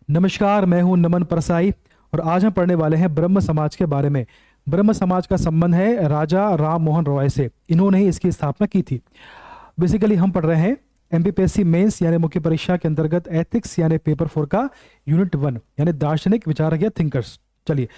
नमस्कार, मैं हूं नमन परसाई और आज हम पढ़ने वाले हैं ब्रह्म समाज के बारे में। ब्रह्म समाज का संबंध है राजा राम मोहन रॉय से। इन्होंने ही इसकी स्थापना की थी। बेसिकली हम पढ़ रहे हैं एमपीपीएससी मेंस यानी मुख्य परीक्षा के अंतर्गत एथिक्स यानी पेपर 4 का यूनिट 1 यानी दार्शनिक विचारक या थिंकर्स। चलिए,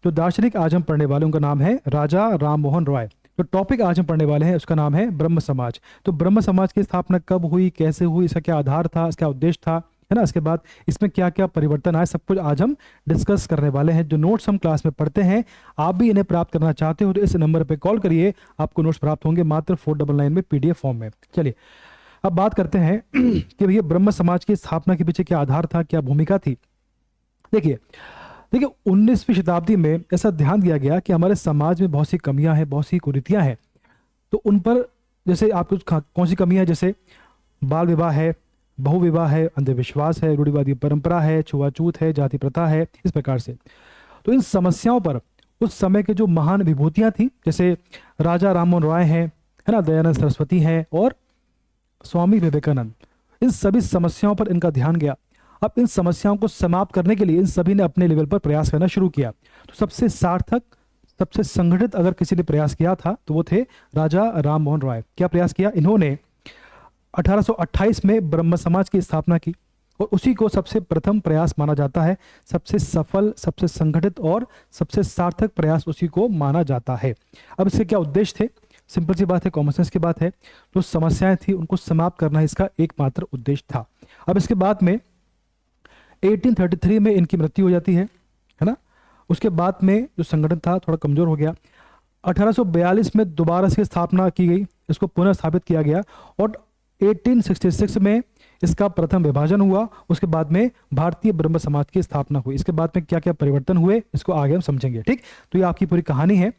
जो दार्शनिक आज हम पढ़ने वाले उनका नाम है राजा राम मोहन रॉय। जो टॉपिक आज हम पढ़ने वाले हैं उसका नाम है ब्रह्म समाज। तो ब्रह्म समाज की स्थापना कब हुई, कैसे हुई, इसका क्या आधार था, इसका उद्देश्य था, है ना। इसके बाद इसमें क्या क्या परिवर्तन आए, सब कुछ आज हम डिस्कस करने वाले हैं। जो नोट्स हम क्लास में पढ़ते हैं, आप भी इन्हें प्राप्त करना चाहते हो तो इस नंबर पे कॉल करिए, आपको नोट्स प्राप्त होंगे मात्र 499 में पीडीएफ फॉर्म में। चलिए, अब बात करते हैं कि भैया ब्रह्म समाज की स्थापना के पीछे क्या आधार था, क्या भूमिका थी। देखिए देखिए 19वीं शताब्दी में ऐसा ध्यान दिया गया कि हमारे समाज में बहुत सी कमियां हैं, बहुत सी कुरीतियां हैं। तो उन पर जैसे आपको कौन सी कमियां हैं, जैसे बाल विवाह है, बहुविवाह है, अंधविश्वास है, रूढ़िवादी परंपरा है, छुआछूत है, जाति प्रथा है, इस प्रकार से। तो इन समस्याओं पर उस समय के जो महान विभूतियां थी, जैसे राजा राममोहन रॉय हैं, है ना, दयानंद सरस्वती हैं और स्वामी विवेकानंद, इन सभी समस्याओं पर इनका ध्यान गया। अब इन समस्याओं को समाप्त करने के लिए इन सभी ने अपने लेवल पर प्रयास करना शुरू किया। तो सबसे सार्थक, सबसे संगठित अगर किसी ने प्रयास किया था तो वो थे राजा राम मोहन रॉय। क्या प्रयास किया इन्होंने? 1828 में ब्रह्म समाज की स्थापना की और उसी को सबसे प्रथम प्रयास माना जाता है। सबसे सफल, सबसे संगठित और सबसे सार्थक प्रयास उसी को माना जाता है। अब इसके क्या उद्देश्य थे? सिंपल सी बात है, कॉमन सेंस की बात है। जो समस्याएं थी उनको समाप्त करना इसका एकमात्र उद्देश्य था। अब इसके बाद में 1833 में इनकी मृत्यु हो जाती है ना। उसके बाद में जो संगठन था थोड़ा कमजोर हो गया। 1842 में दोबारा इसकी स्थापना की गई, इसको पुनः स्थापित किया गया और 1866 में इसका प्रथम विभाजन हुआ। उसके बाद में भारतीय ब्रह्म समाज की स्थापना हुई। इसके बाद में क्या क्या परिवर्तन हुए इसको आगे हम समझेंगे, ठीक। तो ये आपकी पूरी कहानी है,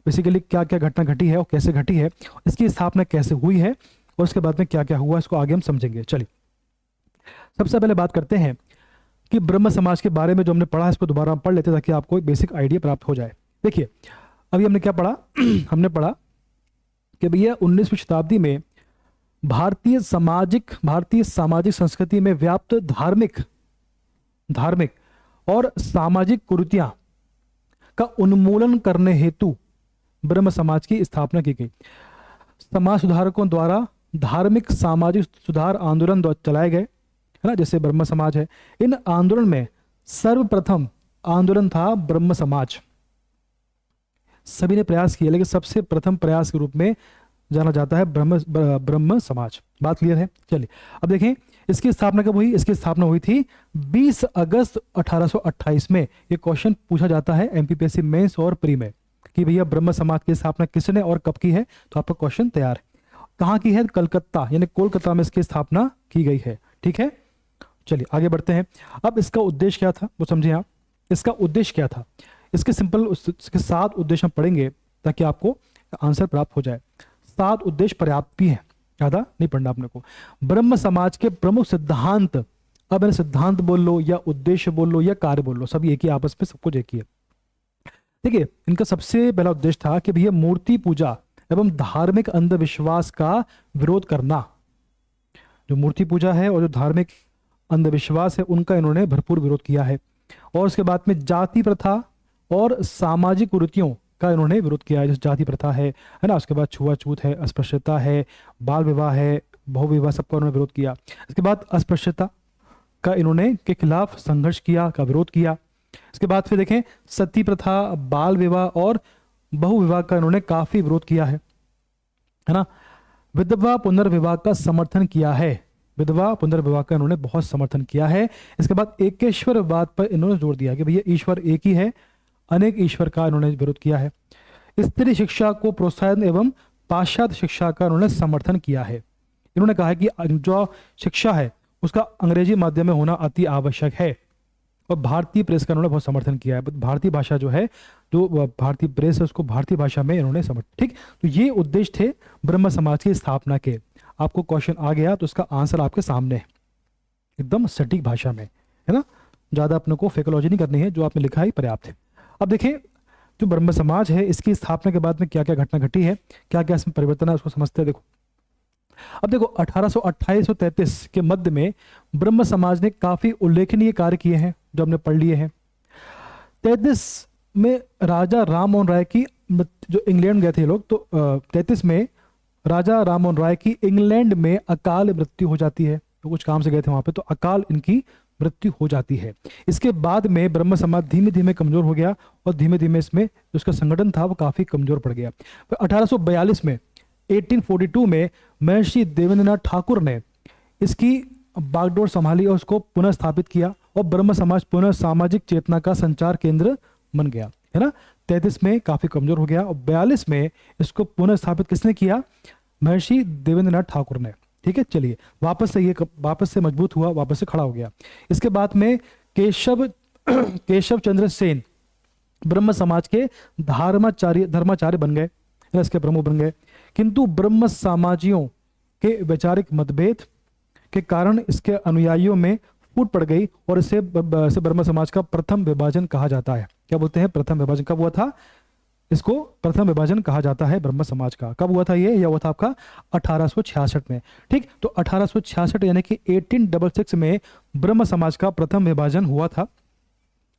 बेसिकली क्या क्या घटना घटी है और कैसे घटी है, इसकी स्थापना कैसे हुई है और उसके बाद में क्या क्या हुआ, इसको आगे हम समझेंगे। चलिए, सबसे पहले बात करते हैं कि ब्रह्म समाज के बारे में जो हमने पढ़ा है इसको दोबारा हम पढ़ लेते हैं ताकि आपको एक बेसिक आइडिया प्राप्त हो जाए। देखिए, अभी हमने क्या पढ़ा हमने पढ़ा कि भैया 19वीं शताब्दी में भारतीय सामाजिक संस्कृति में व्याप्त धार्मिक और सामाजिक कुरीतियां का उन्मूलन करने हेतु ब्रह्म समाज की स्थापना की गई। समाज सुधारकों द्वारा धार्मिक सामाजिक सुधार आंदोलन चलाए गए, है ना, जैसे ब्रह्म समाज है। इन आंदोलन में सर्वप्रथम आंदोलन था ब्रह्म समाज। सभी ने प्रयास किया लेकिन सबसे प्रथम प्रयास के रूप में जाना जाता है ब्रह्म समाज। बात क्लियर है? चलिए, अब देखें इसकी स्थापना कब हुई। इसकी स्थापना हुई थी 20 अगस्त 1828 में। ये क्वेश्चन पूछा जाता है एमपीपीएससी मेंस और प्री में कि भैया ब्रह्म समाज की स्थापना किसने और कब की है। तो आपका क्वेश्चन तैयार है। कहाँ की है? कलकत्ता यानी कोलकाता में इसकी स्थापना की गई है, ठीक है। चलिए आगे बढ़ते हैं। अब इसका उद्देश्य क्या था वो समझें आप। इसका उद्देश्य क्या था, इसके सिंपल इसके 7 उद्देश्य हम पढ़ेंगे ताकि आपको आंसर प्राप्त हो जाए। 7 उद्देश्य पर्याप्त भी है, ज्यादा नहीं पढ़ना अपने को। ब्रह्म समाज के प्रमुख सिद्धांत, अब मैंने सिद्धांत बोल लो या उद्देश्य बोल लो या कार्य बोल लो, सब एक ही, आपस में सब कुछ एक ही है। देखिए, इनका सबसे पहला उद्देश्य था कि भैया मूर्ति पूजा एवं धार्मिक अंधविश्वास का विरोध करना। जो मूर्ति पूजा है और जो धार्मिक अंधविश्वास है उनका इन्होंने भरपूर विरोध किया है। और उसके बाद में जाति प्रथा और सामाजिक कुरीतियों का इन्होंने विरोध किया है। जैसे जाति प्रथा है ना, उसके बाद छुआछूत है, अस्पृश्यता है, बाल विवाह है, बहुविवाह, सबका उन्होंने विरोध किया। इसके बाद अस्पृश्यता का इन्होंने के खिलाफ संघर्ष किया, का विरोध किया। इसके बाद फिर देखें सती प्रथा, बाल विवाह और बहुविवाह का इन्होंने काफी विरोध किया है ना। विधवा पुनर्विवाह का समर्थन किया है, विधवा पुनर्विवाह का इन्होंने बहुत समर्थन किया है। इसके बाद एकेश्वरवाद पर इन्होंने जोर दिया कि भैया ईश्वर एक ही है, अनेक ईश्वर का इन्होंने विरोध किया है। स्त्री शिक्षा को प्रोत्साहन एवं पाश्चात्य शिक्षा का इन्होंने समर्थन किया है। इन्होंने कहा है कि जो शिक्षा है उसका अंग्रेजी माध्यम में होना अति आवश्यक है। और भारतीय प्रेस का इन्होंने बहुत समर्थन किया है। भारतीय भाषा जो है, जो भारतीय प्रेस है उसको भारतीय भाषा में इन्होंने समर्थन, ठीक। तो ये उद्देश्य थे ब्रह्म समाज की स्थापना के। आपको क्वेश्चन आ गया तो उसका आंसर आपके सामने है, एकदम सटीक भाषा में, है ना। ज्यादा अपने को फेकोलॉजी नहीं करनी है, जो आपने लिखा है पर्याप्त है। अब देखें जो ब्रह्म समाज है इसकी स्थापना के बाद में क्या क्या घटना घटी है, क्या क्या इसमें परिवर्तन है, उसको समझते हैं। देखो, अब देखो 1828 और 33 के मध्य में ब्रह्म समाज ने काफी उल्लेखनीय कार्य किए हैं जो हमने पढ़ लिए हैं। 33 में राजा राम मोहन राय की जो इंग्लैंड गए थे लोग, तो 33 में राजा राम मोहन राय की इंग्लैंड में अकाल मृत्यु हो जाती है। तो कुछ काम से गए थे वहां पे, तो अकाल इनकी मृत्यु हो जाती है। इसके बाद में ब्रह्म समाज धीमे धीमे कमजोर हो गया और धीमे धीमे इसमें जो उसका संगठन था वो काफी कमजोर पड़ गया। फिर 1842 में 1842 में महर्षि देवेंद्रनाथ ठाकुर ने इसकी बागडोर संभाली और उसको पुनः स्थापित किया और ब्रह्म समाज पुनः सामाजिक चेतना का संचार केंद्र बन गया, है ना। 33 में काफी कमजोर हो गया और 42 में इसको पुनः स्थापित किसने किया? महर्षि देवेंद्रनाथ ठाकुर ने। ठीक है, चलिए वापस से मजबूत हुआ, वापस से खड़ा हो गया। इसके बाद में केशव चंद्र सेन ब्रह्म समाज के धर्माचार्य बन गए, इसके प्रमुख बन गए। किंतु ब्रह्म समाजियों के वैचारिक मतभेद के कारण इसके अनुयायियों में फूट पड़ गई और इसे ब्रह्म समाज का प्रथम विभाजन कहा जाता है। क्या बोलते हैं? प्रथम विभाजन कब हुआ था? इसको प्रथम विभाजन कहा जाता है ब्रह्म समाज का। कब हुआ था ये? यह हुआ था आपका 1866 में। ठीक, तो 1866 यानी कि 1866 में ब्रह्म समाज का प्रथम विभाजन हुआ था।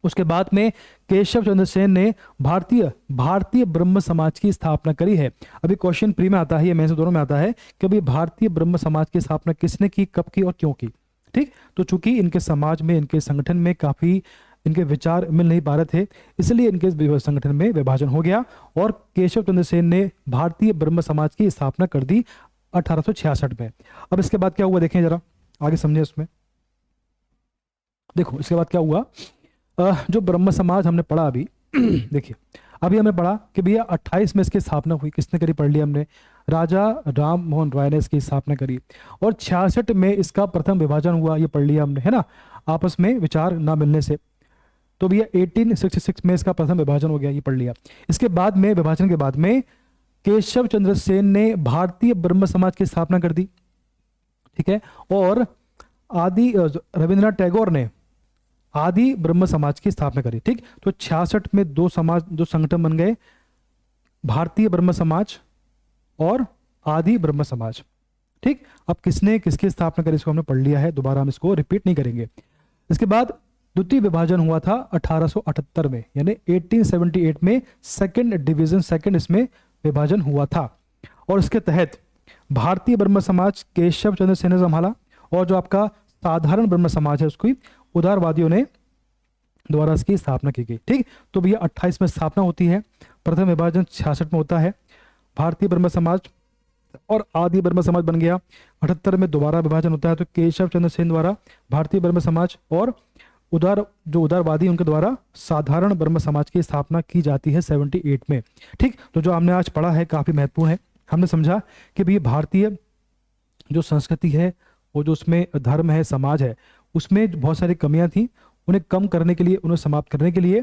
उसके बाद में केशव चंद्र सेन ने भारतीय ब्रह्म समाज की स्थापना करी है। अभी क्वेश्चन प्री में आता है, ये मेंस दोनों में आता है कि अभी भारतीय ब्रह्म समाज की स्थापना किसने की, कब की और क्यों की। ठीक, तो चूंकि इनके समाज में, इनके संगठन में काफी इनके विचार मिल नहीं पा रहे थे, इसलिए इनके संगठन में विभाजन हो गया और केशव चंद्र सेन ने भारतीय ब्रह्म समाज की स्थापना कर दी 1866 में। अब इसके बाद क्या हुआ देखें जरा, आगे समझे उसमें। देखो इसके बाद क्या हुआ, जो ब्रह्म समाज हमने पढ़ा अभी देखिए, अभी हमने पढ़ा कि भैया 28 में इसकी स्थापना हुई, किसने करी पढ़ लिया हमने, राजा राम मोहन राय ने इसकी स्थापना करी। और 66 में इसका प्रथम विभाजन हुआ, ये पढ़ लिया हमने, है ना, आपस में विचार ना मिलने से। तो भैया 1866 में इसका प्रथम विभाजन हो गया, ये पढ़ लिया। इसके बाद में, विभाजन के बाद में केशव चंद्र सेन ने भारतीय ब्रह्म समाज की स्थापना कर दी। ठीक है, और रविंद्रनाथ टैगोर ने आदि ब्रह्म समाज की स्थापना करी। ठीक, तो 66 में दो संगठन बन गए, भारतीय ब्रह्म समाज और आदि ब्रह्म समाज। ठीक, अब किसने किसकी स्थापना करी इसको हमने पढ़ लिया है, दोबारा हम इसको रिपीट नहीं करेंगे। इसके बाद द्वितीय विभाजन हुआ था 1878 में, यानी 1878 में सेकंड इसमें विभाजन हुआ था और इसके तहत भारतीय ब्रह्म समाज केशव चंद्र सेन ने संभाला और जो आपका साधारण ब्रह्म समाज है उसकी उदारवादियों ने द्वारा इसकी स्थापना की गई। ठीक, तो भैया 28 में स्थापना होती है, प्रथम विभाजन 66 में होता है, भारतीय ब्रह्म समाज और आदि ब्रह्म समाज बन गया। 78 में दोबारा विभाजन होता है, तो केशव चंद्र सेन द्वारा भारतीय ब्रह्म समाज और उदारवादी उनके द्वारा साधारण ब्रह्म समाज की स्थापना की जाती है 78 में। ठीक, तो जो हमने आज पढ़ा है काफी महत्वपूर्ण है। हमने समझा कि भाई भारतीय जो संस्कृति है, वो जो उसमें धर्म है, समाज है, उसमें बहुत सारी कमियां थी, उन्हें कम करने के लिए, उन्हें समाप्त करने के लिए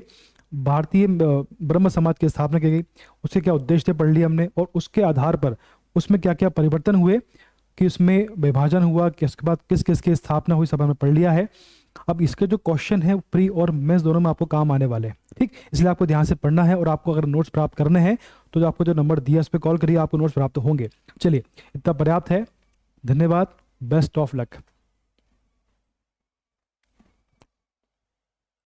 भारतीय ब्रह्म समाज की स्थापना की गई। उसके क्या उद्देश्य थे पढ़ लिए हमने, और उसके आधार पर उसमें क्या क्या परिवर्तन हुए कि उसमें विभाजन हुआ, कि उसके बाद किस किस की स्थापना हुई, सब हमने पढ़ लिया है। अब इसके जो क्वेश्चन है प्री और मेंस दोनों में आपको काम आने वाले हैं। ठीक, इसलिए आपको ध्यान से पढ़ना है और आपको अगर नोट्स प्राप्त करने हैं तो जो आपको जो नंबर दिया उस पर कॉल करिए, आपको नोट्स प्राप्त होंगे। चलिए, इतना पर्याप्त है। धन्यवाद, बेस्ट ऑफ लक।